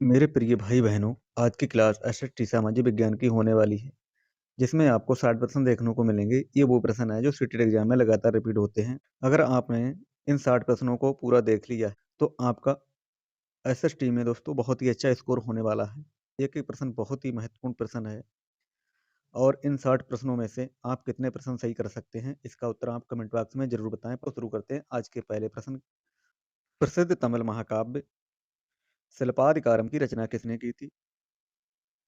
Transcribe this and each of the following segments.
मेरे प्रिय भाई-बहनों, आज की क्लास एसएसटी सामाजिक विज्ञान की होने वाली है, जिसमें आपको 60 प्रश्न देखने को मिलेंगे। ये वो प्रश्न हैं जो सीटेट एग्जाम में लगातार रिपीट होते हैं। अगर आपने इन 60 प्रश्नों को पूरा देख लिया है, तो आपका एसएसटी में दोस्तों बहुत ही अच्छा स्कोर होने वाला है। एक-एक प्रश्न बहुत ही महत्वपूर्ण प्रश्न है और इन 60 प्रश्नों में से आप कितने प्रश्न सही कर सकते हैं, इसका उत्तर आप कमेंट बॉक्स में ज़रूर बताएँ। तो शुरू करते हैं आज के पहले प्रश्न। प्रसिद्ध तमिल महाकाव्य शिल्पाधिकारम की रचना किसने की थी?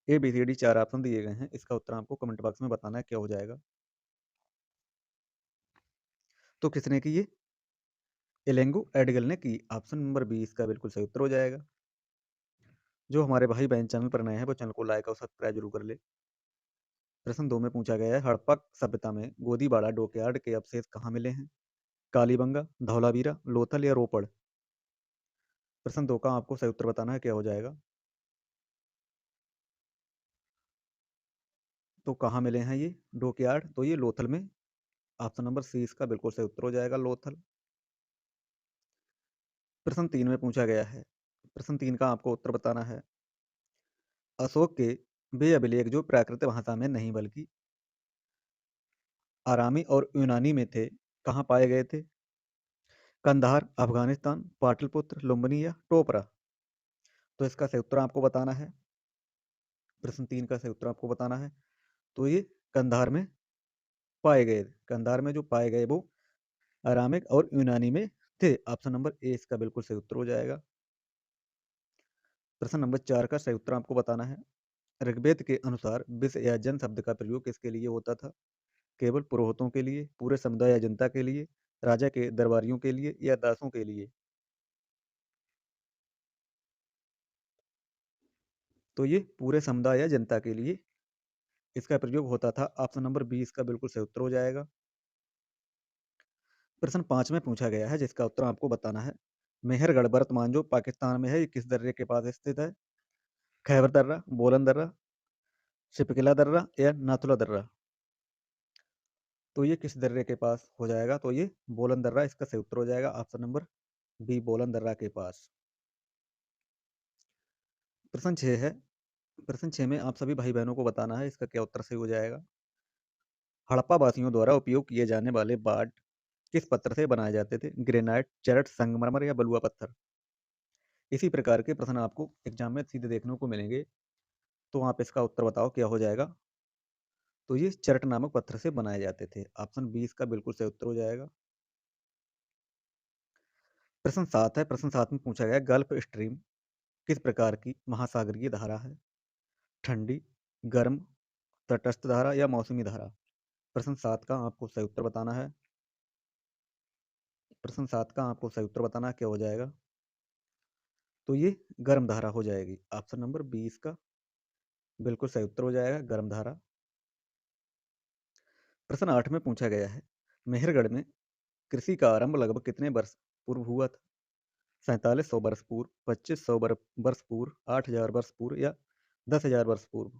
ए, बी, सी, डी 4 ऑप्शन दिए गए हैं। इसका उत्तर आपको कमेंट बॉक्स में बताना है क्या हो जाएगा। तो किसने की ये? एलेंगो एडगल ने की। ऑप्शन नंबर बी इसका बिल्कुल सही उत्तर हो जाएगा। जो हमारे भाई बहन चैनल पर नए हैं वो चैनल को लाइक और सब्सक्राइब जरूर कर ले। प्रश्न 2 में पूछा गया है, हड़प्पा सभ्यता में गोदीबाड़ा डॉकयार्ड के अवशेष कहाँ मिले हैं? कालीबंगा, धौलावीरा, लोथल या रोपड़? प्रश्न 2 का आपको सही उत्तर बताना है क्या हो जाएगा। तो कहाँ मिले हैं ये डॉकयार्ड? तो ये लोथल में। ऑप्शन नंबर सी इसका बिल्कुल सही उत्तर हो जाएगा, लोथल। प्रश्न 3 में पूछा गया है, प्रश्न 3 का आपको उत्तर बताना है। अशोक के वे अभिलेख जो प्राकृत भाषा में नहीं बल्कि आरामी और यूनानी में थे, कहाँ पाए गए थे? कंधार, अफगानिस्तान, पाटलिपुत्र, लुम्बिनी या टोपरा? तो इसका सही उत्तर आपको बताना है। प्रश्न 3 का सही उत्तर आपको बताना है। तो ये कंधार में पाए गए। कंधार में जो पाए गए वो अरामिक और यूनानी में थे। ऑप्शन नंबर ए इसका बिल्कुल सही उत्तर हो जाएगा। प्रश्न नंबर 4 का सही उत्तर आपको बताना है। ऋग्वेद के अनुसार विष या जन शब्द का प्रयोग किसके लिए होता था? केवल पुरोहितों के लिए, पूरे समुदाय या जनता के लिए, राजा के दरबारियों के लिए या दासों के लिए? तो ये पूरे समुदाय या जनता के लिए इसका प्रयोग होता था। ऑप्शन नंबर बी इसका बिल्कुल सही उत्तर हो जाएगा। प्रश्न 5 में पूछा गया है जिसका उत्तर आपको बताना है। मेहरगढ़ वर्तमान जो पाकिस्तान में है, ये किस दर्रे के पास स्थित है? खैबर दर्रा, बोलन दर्रा, शिपकिला दर्रा या नाथुला दर्रा? तो ये किस दर्रे के पास हो जाएगा? तो ये बोलन दर्रा इसका सही उत्तर हो जाएगा। ऑप्शन नंबर बी बोलन दर्रा के पास। प्रश्न 6 है। प्रश्न 6 में आप सभी भाई बहनों को बताना है इसका क्या उत्तर सही हो जाएगा। हड़प्पा वासियों द्वारा उपयोग किए जाने वाले बाट किस पत्थर से बनाए जाते थे? ग्रेनाइट, चरट, संगमरमर या बलुआ पत्थर? इसी प्रकार के प्रश्न आपको एग्जाम में सीधे देखने को मिलेंगे, तो आप इसका उत्तर बताओ क्या हो जाएगा। तो ये चरट नामक पत्थर से बनाए जाते थे। ऑप्शन बी इसका बिल्कुल सही उत्तर हो जाएगा। प्रश्न 7 है। प्रश्न 7 में पूछा गया, गल्फ स्ट्रीम किस प्रकार की महासागरीय धारा है? ठंडी, गर्म, तटस्थ धारा या मौसमी धारा? प्रश्न 7 का आपको सही उत्तर बताना है। प्रश्न 7 का आपको सही उत्तर बताना है क्या हो जाएगा। तो ये गर्म धारा हो जाएगी। ऑप्शन नंबर बी इसका बिल्कुल सही उत्तर हो जाएगा, गर्म धारा। प्रश्न 8 में पूछा गया है, मेहरगढ़ में कृषि का आरंभ लगभग कितने वर्ष पूर्व हुआ था? 4700 वर्ष पूर्व, 2500 वर्ष पूर्व, 8000 वर्ष पूर्व या 10,000 वर्ष पूर्व?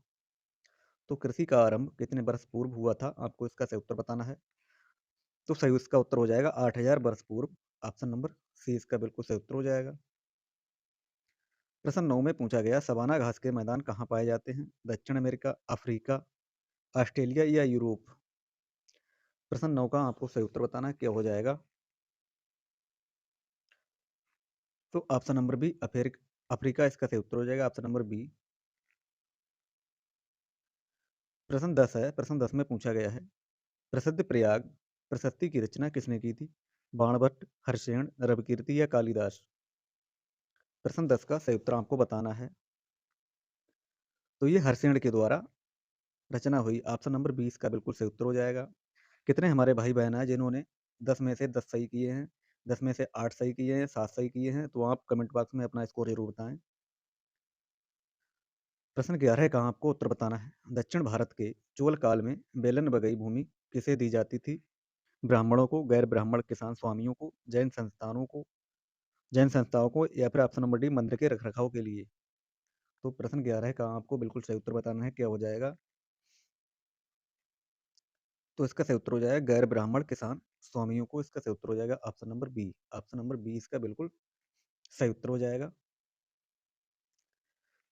तो कृषि का आरंभ कितने वर्ष पूर्व हुआ था, आपको इसका सही उत्तर बताना है। तो सही इसका उत्तर हो जाएगा 8000 वर्ष पूर्व। ऑप्शन नंबर सी इसका बिल्कुल सही उत्तर हो जाएगा। प्रश्न 9 में पूछा गया, सवाना घास के मैदान कहाँ पाए जाते हैं? दक्षिण अमेरिका, अफ्रीका, ऑस्ट्रेलिया या यूरोप? प्रश्न 9 का आपको सही उत्तर बताना है क्या हो जाएगा। तो ऑप्शन नंबर बी अफ्रीका इसका सही उत्तर हो जाएगा। Option number B. प्रश्न 10 है। प्रश्न 10 में पूछा गया है, प्रसिद्ध प्रयाग प्रशस्ति की रचना किसने की थी? बाणभट्ट, हर्षेण, रविकीर्ति या कालिदास? प्रश्न 10 का सही उत्तर आपको बताना है। तो ये हर्षेण के द्वारा रचना हुई। ऑप्शन नंबर 20 का बिल्कुल सही उत्तर हो जाएगा। कितने हमारे भाई बहन हैं जिन्होंने 10 में से 10 सही किए हैं, 10 में से 8 सही किए हैं, 7 सही किए हैं? तो आप कमेंट बॉक्स में अपना स्कोर जरूर बताएं। प्रश्न 11 का आपको उत्तर बताना है। दक्षिण भारत के चोल काल में बेलन बगई भूमि किसे दी जाती थी? ब्राह्मणों को, गैर ब्राह्मण किसान स्वामियों को, जैन संस्थाओं को या फिर ऑप्शन नंबर डी मंदिर के रखरखाव के लिए? तो प्रश्न 11 का आपको बिल्कुल सही उत्तर बताना है क्या हो जाएगा। तो इसका सही उत्तर हो जाएगा गैर ब्राह्मण किसान स्वामियों को। इसका सही उत्तर हो जाएगा option number B. Option number B इसका बिल्कुल सही उत्तर हो जाएगा।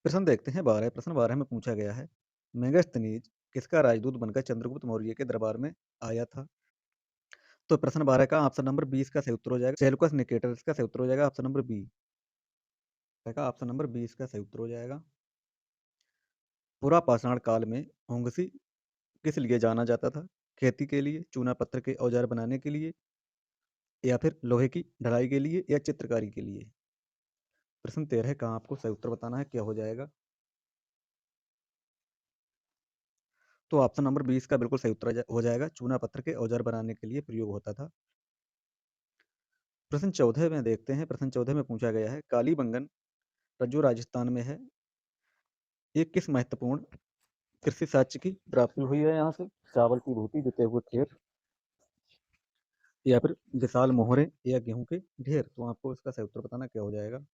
प्रश्न देखते हैं 12। प्रश्न 12 में पूछा गया है, मेगास्थनीज किसका राजदूत बनकर चंद्रगुप्त मौर्य के दरबार में आया था? तो प्रश्न 12 का ऑप्शन नंबर 20 का सही उत्तर हो जाएगा सेल्यूकस निकेटर। इसका सही उत्तर हो जाएगा option number B. Option number 20 का सही उत्तर हो जाएगा। पुरापाषाण काल में होंगसी किस लिए जाना जाता था? खेती के लिए, चूना पत्थर के औजार बनाने के लिए, या फिर लोहे की ढलाई के लिए, या चित्रकारी के लिए? प्रश्न 13 का आपको सही उत्तर बताना है, क्या हो जाएगा? तो ऑप्शन नंबर 20 का बिल्कुल सही उत्तर हो जाएगा, चूना पत्थर के औजार बनाने के लिए प्रयोग होता था। प्रश्न 14 में देखते हैं। प्रश्न 14 में पूछा गया है, कालीबंगन जो राजस्थान में है, ये किस महत्वपूर्ण कृषि साक्ष्य की प्राप्ति हुई है? यहाँ से चावल की रोटी, जुते हुए खेत, या फिर विशाल मोहरे, या गेहूं के ढेर? तो आपको इसका सही उत्तर बताना, क्या हो जाएगा?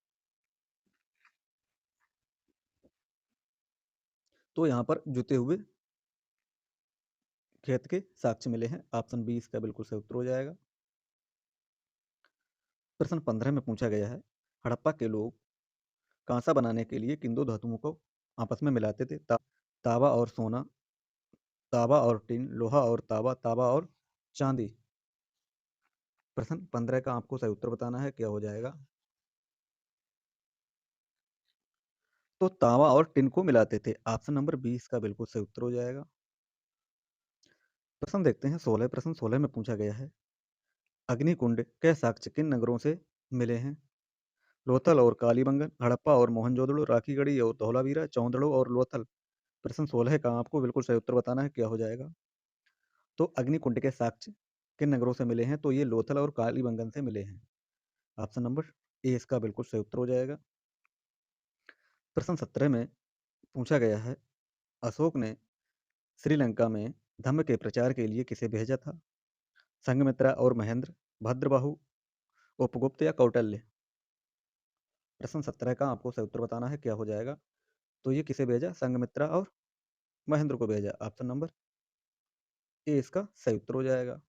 तो यहाँ पर जुते हुए खेत के साक्ष्य मिले हैं। ऑप्शन 20 का बिल्कुल सही उत्तर हो जाएगा। प्रश्न 15 में पूछा गया है, हड़प्पा के लोग कांसा बनाने के लिए किन दो धातुओं को आपस में मिलाते थे? तावा और सोना, तावा और टिन, लोहा और तावा, तावा और चांदी? प्रश्न 15 का आपको सही उत्तर बताना है, क्या हो जाएगा? तो तावा और टिन को मिलाते थे। ऑप्शन नंबर 20 का बिल्कुल सही उत्तर हो जाएगा। प्रश्न देखते हैं 16। प्रश्न 16 में पूछा गया है, अग्निकुंड के साक्ष्य किन नगरों से मिले हैं? लोथल और कालीबंगन, हड़प्पा और मोहनजोदड़ो, राखीगढ़ी और धौलावीरा, चौंदड़ो और लोथल? प्रश्न 16 का आपको बिल्कुल सही उत्तर बताना है, क्या हो जाएगा? तो अग्निकुंड के साक्ष्य किन नगरों से मिले हैं? तो ये लोथल और कालीबंगन से मिले हैं। ऑप्शन नंबर ए इसका बिल्कुल सही उत्तर हो जाएगा। प्रश्न 17 में पूछा गया है, अशोक ने श्रीलंका में धम्म के प्रचार के लिए किसे भेजा था? संघमित्रा और महेंद्र, भद्रबाहु, उपगुप्त, या कौटल्य? प्रश्न 17 का आपको सही उत्तर बताना है, क्या हो जाएगा? तो ये किसे भेजा? संघमित्रा और महेंद्र को भेजा। ऑप्शन नंबर ए इसका सही उत्तर हो जाएगा।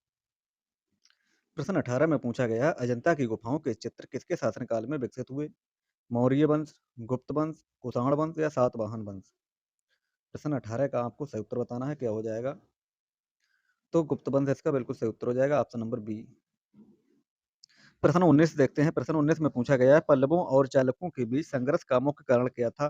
प्रश्न 18 में पूछा गया, अजंता की गुफाओं के चित्र किसके शासनकाल में विकसित हुए? मौर्य वंश, गुप्त वंश, कुषाण वंश, या सातवाहन वंश? प्रश्न 18 का आपको सही उत्तर बताना है, क्या हो जाएगा? तो गुप्त वंश इसका बिल्कुल सही उत्तर हो जाएगा। Option number B. प्रश्न 19 देखते हैं। प्रश्न 19 में पूछा गया है, पल्लवों और चालुक्यों के बीच संघर्ष का मुख्य कारण क्या था?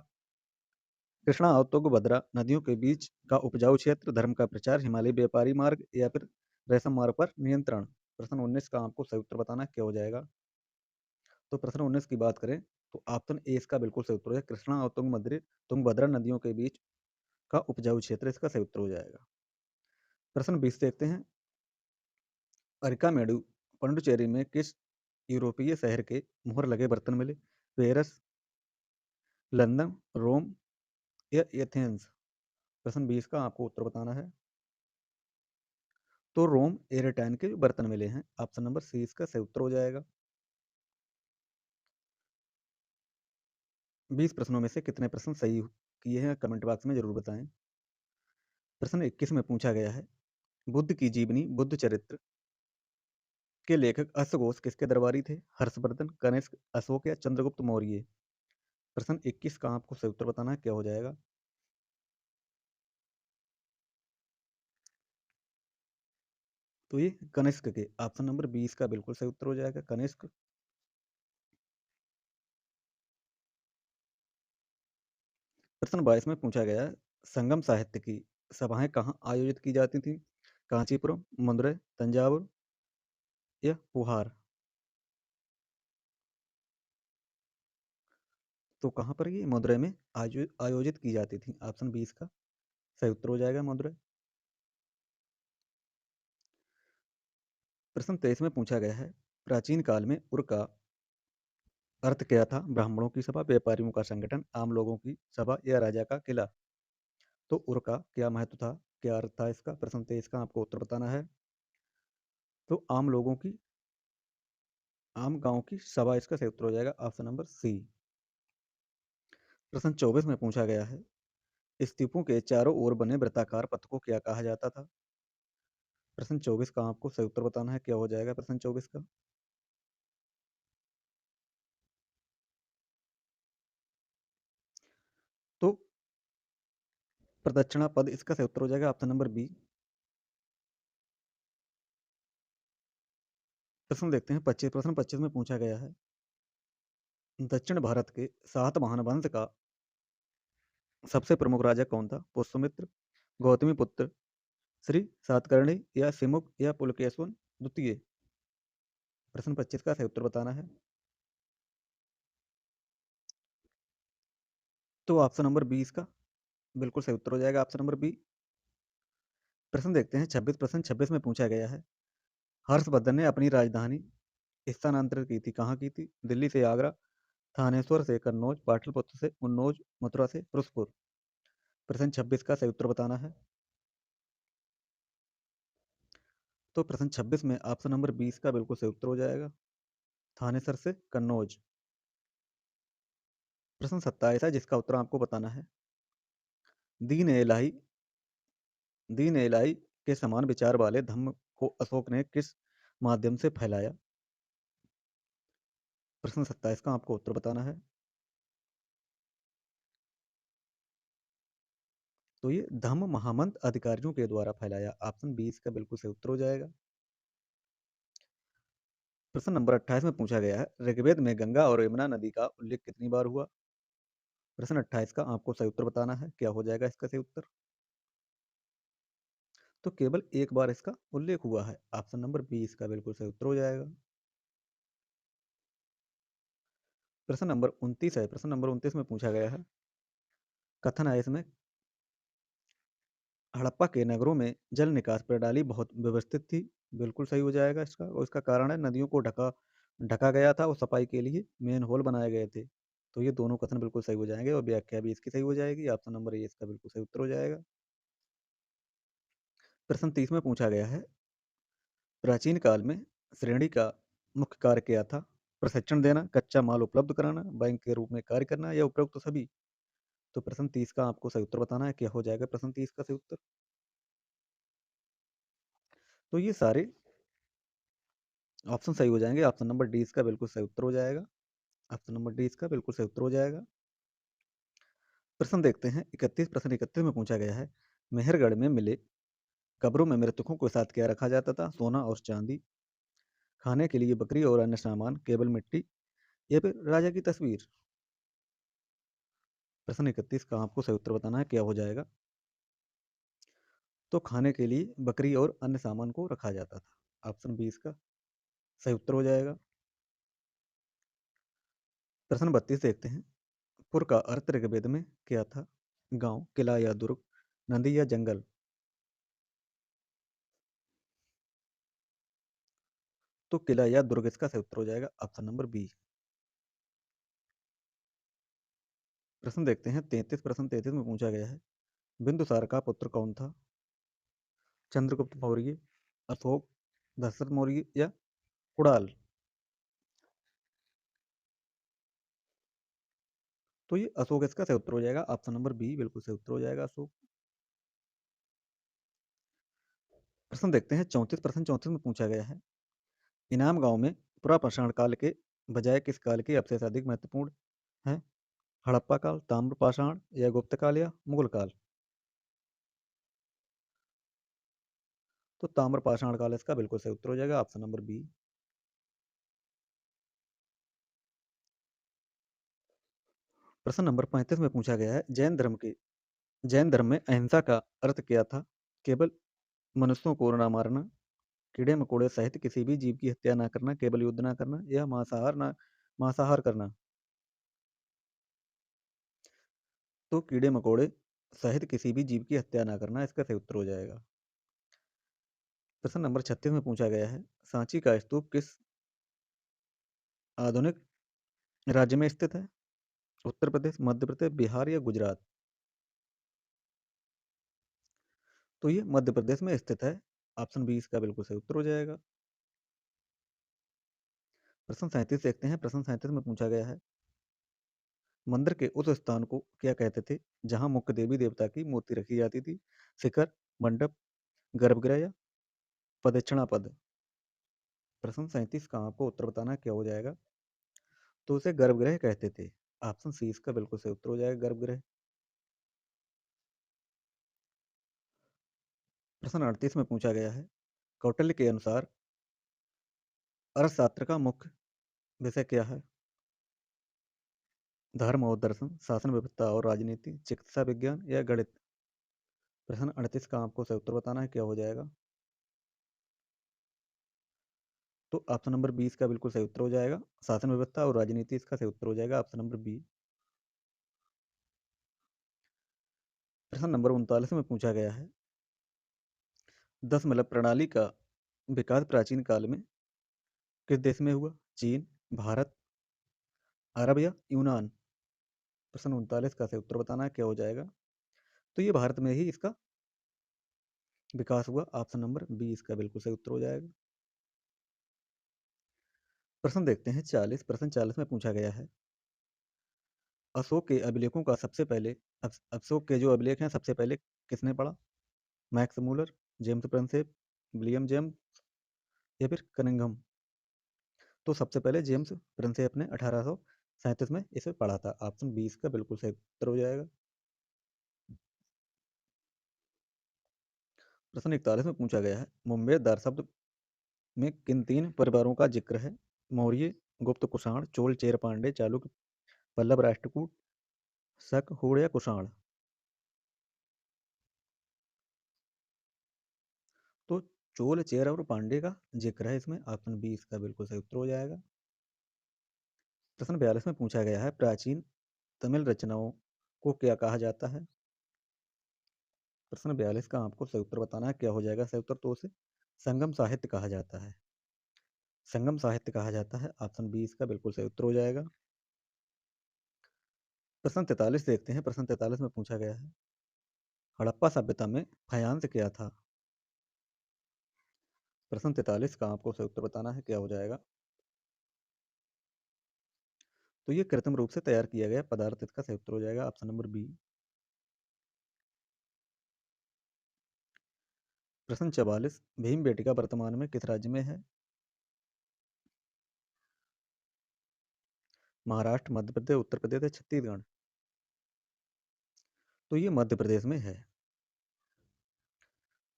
कृष्णा और तुंगभद्रा नदियों के बीच का उपजाऊ क्षेत्र, धर्म का प्रचार, हिमालय व्यापारी मार्ग, या फिर रेशम मार्ग पर नियंत्रण? प्रश्न 19 का आपको सही उत्तर बताना है, क्या हो जाएगा? तो प्रश्न 19 की बात करें तो ऑप्शन ए इसका बिल्कुल सही उत्तर है, कृष्णा और तुंगभद्रा नदियों के बीच का उपजाऊ क्षेत्र इसका सही उत्तर हो जाएगा। प्रश्न 20 देखते हैं, अरिकामेडु पुडुचेरी में किस यूरोपीय शहर के मुहर लगे बर्तन मिले? पेरिस, लंदन, रोम, या एथेंस? प्रश्न 20 का आपको उत्तर बताना है। तो रोम एरेटाइन के बर्तन मिले हैं। ऑप्शन नंबर सी इसका सही उत्तर हो जाएगा। 20 प्रश्नों में से कितने प्रश्न सही किए हैं कमेंट बॉक्स में जरूर बताएं। प्रश्न 21 में पूछा गया है, बुद्ध की जीवनी बुद्ध चरित्र के लेखक अश्वघोष किसके दरबारी थे? हर्षवर्धन, कनिष्क, अशोक, या चंद्रगुप्त मौर्य? प्रश्न 21 का आपको सही उत्तर बताना है, क्या हो जाएगा? तो ये कनिष्क के। ऑप्शन नंबर 20 का बिल्कुल सही उत्तर हो जाएगा, कनिष्क। प्रश्न 22 में पूछा गया है, संगम साहित्य की सभाएं कहाँ आयोजित की जाती थी? कांचीपुरम, मदुरै, तंजावुर, या पुहार? तो कहाँ पर ये मदुरै में आयोजित की जाती थी? ऑप्शन 20 का सही उत्तर हो जाएगा, मदुरै। प्रश्न 23 में पूछा गया है, प्राचीन काल में उर का अर्थ क्या था? ब्राह्मणों की सभा, व्यापारियों का संगठन, आम लोगों की सभा, या राजा का किला? तो उर का क्या महत्व था, क्या अर्थ था इसका? प्रश्न 23 का आपको उत्तर बताना है। तो आम लोगों की, आम गांव की सभा इसका सही उत्तर हो जाएगा। Option number C. प्रश्न 24 में पूछा गया है, स्तूपों के चारों ओर बने वृत्ताकार पथ को क्या कहा जाता था? प्रश्न 24 का आपको सही उत्तर बताना है, क्या हो जाएगा प्रश्न 24 का? प्रदक्षिणा पद इसका सही उत्तर हो जाएगा ऑप्शन नंबर बी। प्रश्न देखते हैं 25। प्रश्न 25 में पूछा गया है, दक्षिण भारत के सातवाहन वंश का सबसे प्रमुख राजा कौन था? पुष्यमित्र, गौतमी पुत्र, श्री सातकर्णी या सिमुक या पुलकेशिन द्वितीय। प्रश्न 25 का सही उत्तर बताना है। तो ऑप्शन नंबर बी इसका बिल्कुल सही उत्तर हो जाएगा, ऑप्शन नंबर बी। प्रश्न देखते हैं 26। प्रश्न 26 में पूछा गया है, हर्षवर्धन ने अपनी राजधानी स्थानांतरित की थी, कहाँ की थी? दिल्ली से आगरा, थानेश्वर से कन्नौज, पाटलिपुत्र से उन्नौज, मथुरा से फिरोजपुर। प्रश्न 26 का सही उत्तर बताना है। तो प्रश्न 26 में ऑप्शन नंबर 20 का बिल्कुल सही उत्तर हो जाएगा, थानेसर से कन्नौज। प्रश्न 27 है जिसका उत्तर आपको बताना है, दीन ए इलाही दीन ए इलाही के समान विचार वाले धम्म को अशोक ने किस माध्यम से फैलाया? प्रश्न 27 का आपको उत्तर बताना है। तो ये धम्म महामंत अधिकारियों के द्वारा फैलाया, ऑप्शन 20 का बिल्कुल सही उत्तर हो जाएगा। प्रश्न नंबर 28 में पूछा गया है, ऋग्वेद में गंगा और यमुना नदी का उल्लेख कितनी बार हुआ? प्रश्न 28 का आपको सही उत्तर बताना है, क्या हो जाएगा इसका सही उत्तर? तो केवल एक बार इसका उल्लेख हुआ है, ऑप्शन नंबर बी इसका बिल्कुल सही उत्तर हो जाएगा। प्रश्न नंबर 29 है, प्रश्न नंबर 29 में पूछा गया है, कथन है इसमें, हड़प्पा के नगरों में जल निकास प्रणाली बहुत व्यवस्थित थी, बिल्कुल सही हो जाएगा इसका, और इसका कारण है नदियों को ढका ढका गया था और सफाई के लिए मेन होल बनाए गए थे। तो ये दोनों कथन बिल्कुल सही हो जाएंगे और व्याख्या भी इसकी सही हो जाएगी, ऑप्शन नंबर ए इसका बिल्कुल सही उत्तर हो जाएगा। प्रश्न 30 में पूछा गया है, प्राचीन काल में श्रेणी का मुख्य कार्य क्या था? प्रशिक्षण देना, कच्चा माल उपलब्ध कराना, बैंक के रूप में कार्य करना या उपरोक्त तो सभी। तो प्रश्न 30 का आपको सही उत्तर बताना है, क्या हो जाएगा प्रश्न 30 का सही उत्तर? तो ये सारे ऑप्शन सही हो जाएंगे, ऑप्शन नंबर डी इसका बिल्कुल सही उत्तर हो जाएगा, ऑप्शन नंबर डी इसका बिल्कुल सही उत्तर हो जाएगा। प्रश्न देखते हैं 31। प्रश्न 31 में पूछा गया है, मेहरगढ़ में मिले कब्रों में मृतकों के साथ क्या रखा जाता था? सोना और चांदी, खाने के लिए बकरी और अन्य सामान, केवल मिट्टी या फिर राजा की तस्वीर। प्रश्न 31 का आपको सही उत्तर बताना है, क्या हो जाएगा? तो खाने के लिए बकरी और अन्य सामान को रखा जाता था, ऑप्शन बी इसका सही उत्तर हो जाएगा। प्रश्न 32 देखते हैं, पुर का अर्थ ऋग्वेद में क्या था? गांव, किला या दुर्ग, नदी या जंगल। तो किला या दुर्ग इसका सही उत्तर हो जाएगा, ऑप्शन नंबर बी। प्रश्न देखते हैं 33। प्रश्न 33 में पूछा गया है, बिंदुसार का पुत्र कौन था? चंद्रगुप्त मौर्य, अशोक, दशरथ मौर्य या कुणाल। तो ये अशोक इसका सही उत्तर हो जाएगा, ऑप्शन नंबर बी बिल्कुल सही उत्तर हो जाएगा, अशोक। प्रश्न देखते हैं 34। प्रश्न 34 में पूछा गया है, इनाम गांव में पुरापाषाण काल के बजाय किस काल के अवशेष अधिक महत्वपूर्ण है? हड़प्पा काल, ताम्रपाषाण या गुप्त काल या मुगल काल। तो ताम्रपाषाण काल इसका बिल्कुल सही उत्तर हो जाएगा, ऑप्शन नंबर बी। प्रश्न नंबर 35 में पूछा गया है, जैन धर्म में अहिंसा का अर्थ क्या था? केवल मनुष्यों को न मारना, कीड़े मकोड़े सहित किसी भी जीव की हत्या न करना, केवल युद्ध न करना या मांसाहार करना। तो कीड़े मकोड़े सहित किसी भी जीव की हत्या न करना इसका सही उत्तर हो जाएगा। प्रश्न नंबर 36 में पूछा गया है, सांची का स्तूप किस आधुनिक राज्य में स्थित है? उत्तर प्रदेश, मध्य प्रदेश, बिहार या गुजरात। तो ये मध्य प्रदेश में स्थित है, ऑप्शन बी इसका बिल्कुल सही उत्तर हो जाएगा। प्रश्न 37 देखते हैं। प्रश्न 37 में पूछा गया है, मंदिर के उस स्थान को क्या कहते थे जहां मुख्य देवी देवता की मूर्ति रखी जाती थी? शिखर, मंडप, गर्भगृह या प्रदक्षिणा पद। प्रश्न 37 का आपको उत्तर बताना है, क्या हो जाएगा? तो उसे गर्भगृह कहते थे, ऑप्शन सी इसका बिल्कुल सही उत्तर हो जाएगा, गर्भगृह। प्रश्न 38 में पूछा गया है, कौटिल्य के अनुसार अर्थशास्त्र का मुख्य विषय क्या है? धर्म और दर्शन, शासन व्यवस्था और राजनीति, चिकित्सा विज्ञान या गणित? प्रश्न 38 का आपको सही उत्तर बताना है, क्या हो जाएगा? तो ऑप्शन नंबर 20 का बिल्कुल सही उत्तर हो जाएगा, शासन व्यवस्था और राजनीति इसका सही उत्तर हो जाएगा, ऑप्शन नंबर बी। प्रश्न नंबर 39 में पूछा गया है, 10 प्रणाली का विकास प्राचीन काल में किस देश में हुआ? चीन, भारत, अरब या यूनान? प्रश्न 39 का सही उत्तर बताना है, क्या हो जाएगा? तो ये भारत में ही इसका विकास हुआ, ऑप्शन नंबर बी इसका बिल्कुल सही उत्तर हो जाएगा। प्रश्न देखते हैं 40। प्रश्न 40 में पूछा गया है, अशोक के अभिलेखों का सबसे पहले अशोक के जो अभिलेख हैं सबसे पहले किसने पढ़ा? Max Muller, James Prinsep, William James या फिर कनिंघम? तो सबसे पहले जेम्स प्रिंसेप ने 1837 में इसे पढ़ा था, ऑप्शन 20 का बिल्कुल सही उत्तर हो जाएगा। प्रश्न 41 में पूछा गया है, मुंबई दार शब्द में किन तीन परिवारों का जिक्र है? मौर्य, गुप्त, कुषाण, चोल, चेर, पांडे, चालुक्य, पल्लव, राष्ट्रकूट, शक, होड़ या कुषाण? तो चोल, चेर और पांडे का जिक्र है इसमें, ऑप्शन 20 का बिल्कुल सही उत्तर हो जाएगा। प्रश्न 42 में पूछा गया है, प्राचीन तमिल रचनाओं को क्या कहा जाता है? प्रश्न 42 का आपको सही उत्तर बताना है, क्या हो जाएगा सही उत्तर? तो उसे संगम साहित्य कहा जाता है, संगम साहित्य कहा जाता है, ऑप्शन 20 का बिल्कुल सही उत्तर हो जाएगा। प्रश्न 43 देखते हैं। प्रश्न 43 में पूछा गया है, हड़प्पा सभ्यता में फायांस क्या था? प्रश्न 43 का आपको सही उत्तर बताना है, क्या हो जाएगा? तो ये कृत्रिम रूप से तैयार किया गया पदार्थ इसका सही उत्तर हो जाएगा, ऑप्शन नंबर बी। प्रश्न 44, भीमबेटका वर्तमान में किस राज्य में है? महाराष्ट्र, मध्य प्रदेश, उत्तर प्रदेश या छत्तीसगढ़? तो ये मध्य प्रदेश में है।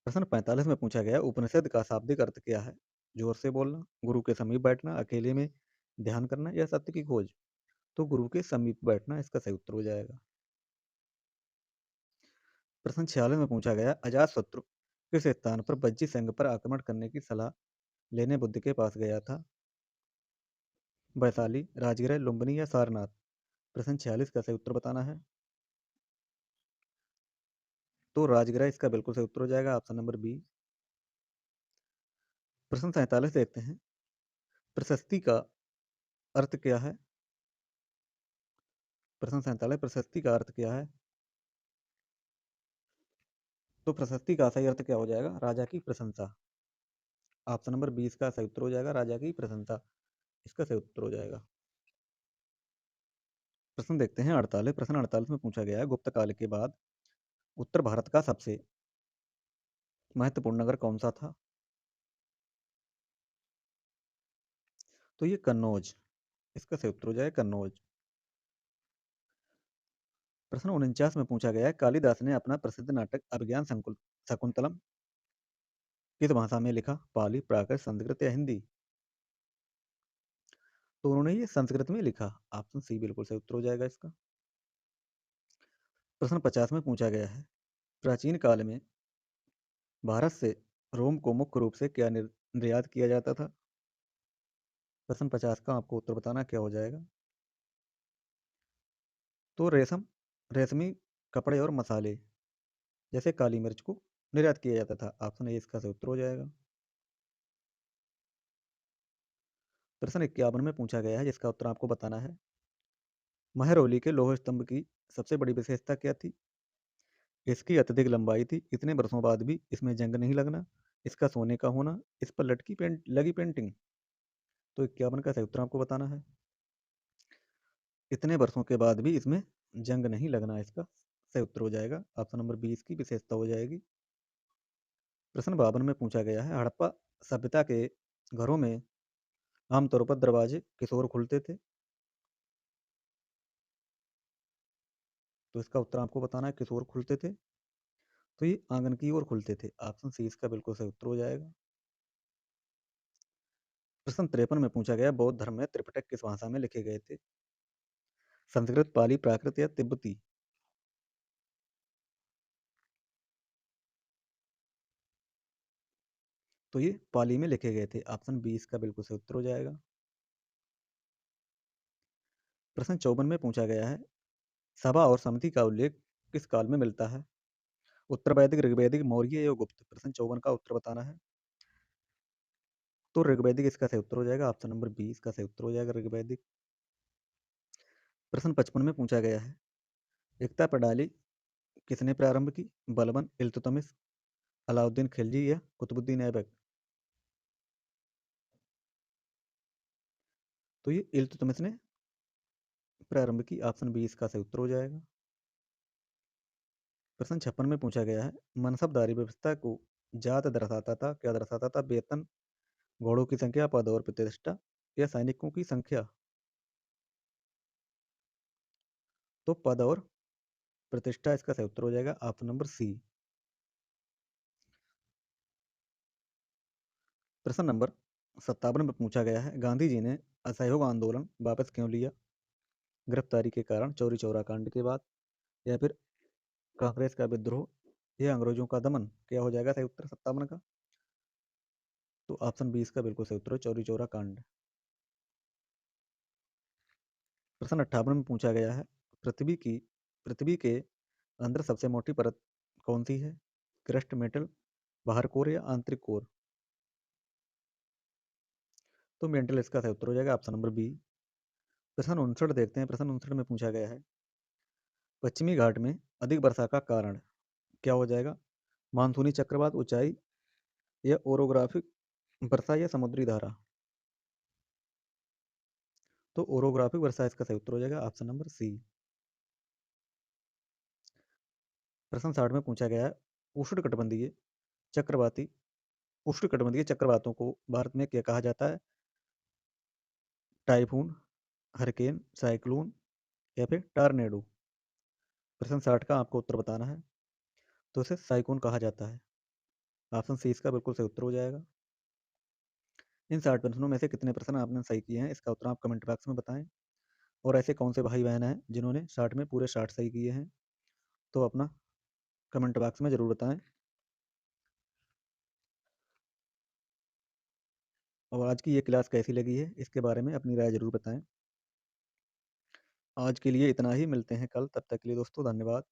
प्रश्न 45 में पूछा गया, उपनिषद का शाब्दिक अर्थ क्या है? जोर से बोलना, गुरु के समीप बैठना, अकेले में ध्यान करना या सत्य की खोज? तो गुरु के समीप बैठना इसका सही उत्तर हो जाएगा। प्रश्न 46 में पूछा गया, अजातशत्रु किस स्थान पर बज्जी संघ पर आक्रमण करने की सलाह लेने बुद्ध के पास गया था? वैशाली, राजगृह, लुम्बिनी या सारनाथ? प्रश्न 46 का सही उत्तर बताना है। तो राजगृह इसका बिल्कुल सही उत्तर हो जाएगा, ऑप्शन नंबर बी। प्रश्न 47 देखते हैं, प्रशस्ति का अर्थ क्या है? प्रश्न 47, प्रशस्ति का अर्थ क्या है? तो प्रशस्ति का सही अर्थ क्या हो जाएगा? राजा की प्रशंसा, ऑप्शन नंबर 20 का सही उत्तर हो जाएगा, राजा की प्रशंसा इसका सही उत्तर हो जाएगा। प्रश्न देखते हैं 48। प्रश्न 48 में पूछा गया है, गुप्त काल के बाद उत्तर भारत का सबसे महत्वपूर्ण नगर कौन सा था? तो ये कन्नौज इसका सही उत्तर हो जाएगा, कन्नौज। प्रश्न 49 में पूछा गया है, कालिदास ने अपना प्रसिद्ध नाटक अभिज्ञान शकुंतलम किस भाषा में लिखा? पाली, प्राकृत, संस्कृत या हिंदी? तो उन्होंने ये संस्कृत में लिखा, ऑप्शन सी बिल्कुल सही उत्तर हो जाएगा इसका। प्रश्न 50 में पूछा गया है, प्राचीन काल में भारत से रोम को मुख्य रूप से क्या निर्यात किया जाता था? प्रश्न 50 का आपको उत्तर बताना, क्या हो जाएगा? तो रेशम, रेशमी कपड़े और मसाले जैसे काली मिर्च को निर्यात किया जाता था, ऑप्शन ए इसका सही उत्तर हो जाएगा। प्रश्न 51 में पूछा गया है, जिसका उत्तर आपको बताना है, महरौली के लौह स्तंभ की सबसे बड़ी विशेषता क्या थी? इसकी अत्यधिक लंबाई थी, इतने वर्षों बाद भी इसमें जंग नहीं लगना, इसका सोने का होना, इस पर लगी पेंटिंग? तो 51 का सही उत्तर आपको बताना है, इतने वर्षों के बाद भी इसमें जंग नहीं लगना इसका सही उत्तर हो जाएगा, ऑप्शन नंबर 20 की विशेषता हो जाएगी। प्रश्न 52 में पूछा गया है, हड़प्पा सभ्यता के घरों में आमतौर पर दरवाजे किस ओर खुलते थे? तो इसका उत्तर आपको बताना है, किस ओर खुलते थे? तो ये आंगन की ओर खुलते थे। ऑप्शन सी इसका बिल्कुल सही उत्तर हो जाएगा। प्रश्न 53 में पूछा गया बौद्ध धर्म में त्रिपिटक किस भाषा में लिखे गए थे? संस्कृत, पाली, प्राकृत या तिब्बती? तो ये पाली में लिखे गए थे। ऑप्शन बी इसका बिल्कुल सही उत्तर हो जाएगा। प्रश्न 54 में पूछा गया है सभा और समिति का उल्लेख किस काल में मिलता है? उत्तर वैदिक, ऋग्वैदिक, मौर्य या गुप्त? प्रश्न 54 का उत्तर बताना है। तो ऋग्वैदिक इसका सही उत्तर हो जाएगा। ऑप्शन नंबर बी इसका सही उत्तर हो जाएगा, ऋग्वैदिक। प्रश्न 55 में पूछा गया है एकता प्रणाली किसने प्रारंभ की? बलबन, इल्तुतमिश, अलाउद्दीन खिलजी या कुतुबुद्दीन ऐबक? तो ये इल्तुतमिश ने प्रारंभ की। ऑप्शन बी इसका सही उत्तर हो जाएगा। प्रश्न 56 में पूछा गया है मनसबदारी व्यवस्था को जात दर्शाता था, क्या दर्शाता था? वेतन, घोड़ों की संख्या, पद और प्रतिष्ठा या सैनिकों की संख्या? तो पद और प्रतिष्ठा इसका सही उत्तर हो जाएगा। Option number C. प्रश्न नंबर 57 में पूछा गया है गांधी जी ने असहयोग आंदोलन वापस क्यों लिया? गिरफ्तारी के कारण, चौरी चौरा कांड के बाद या फिर कांग्रेस का विद्रोह या अंग्रेजों का दमन? क्या हो जाएगा सही उत्तर 57 का? तो ऑप्शन बी इसका बिल्कुल सही उत्तर है, चौरी चौरा कांड। प्रश्न 58 में पूछा गया है पृथ्वी के अंदर सबसे मोटी परत कौन सी है? क्रस्ट, मेटल, बाहर कोर या आंतरिक कोर? तो मेटल इसका सही उत्तर हो जाएगा। Option number B. प्रश्न 59 देखते हैं। प्रश्न 59 में पूछा गया है पश्चिमी घाट में अधिक वर्षा का कारण क्या हो जाएगा? मानसूनी चक्रवात, ऊंचाई या ओरोग्राफिक वर्षा या समुद्री धारा? तो ओरोग्राफिक वर्षा इसका सही उत्तर हो जाएगा। Option number C. प्रश्न 60 में पूछा गया है उष्णकटिबंधीय चक्रवाती उष्णकटिबंधीय चक्रवातों को भारत में क्या कहा जाता है? टाइफून, हरिकेन, साइक्लोन या फिर टॉर्नेडो? प्रश्न 60 का आपको उत्तर बताना है। तो इसे साइक्लोन कहा जाता है। ऑप्शन सी इसका बिल्कुल सही उत्तर हो जाएगा। इन 60 प्रश्नों में से कितने प्रश्न आपने सही किए हैं इसका उत्तर आप कमेंट बॉक्स में बताएं। और ऐसे कौन से भाई बहन हैं जिन्होंने 60 में पूरे 60 सही किए हैं तो अपना कमेंट बॉक्स में ज़रूर बताएं। और आज की ये क्लास कैसी लगी है इसके बारे में अपनी राय ज़रूर बताएं। आज के लिए इतना ही, मिलते हैं कल, तब तक के लिए दोस्तों धन्यवाद।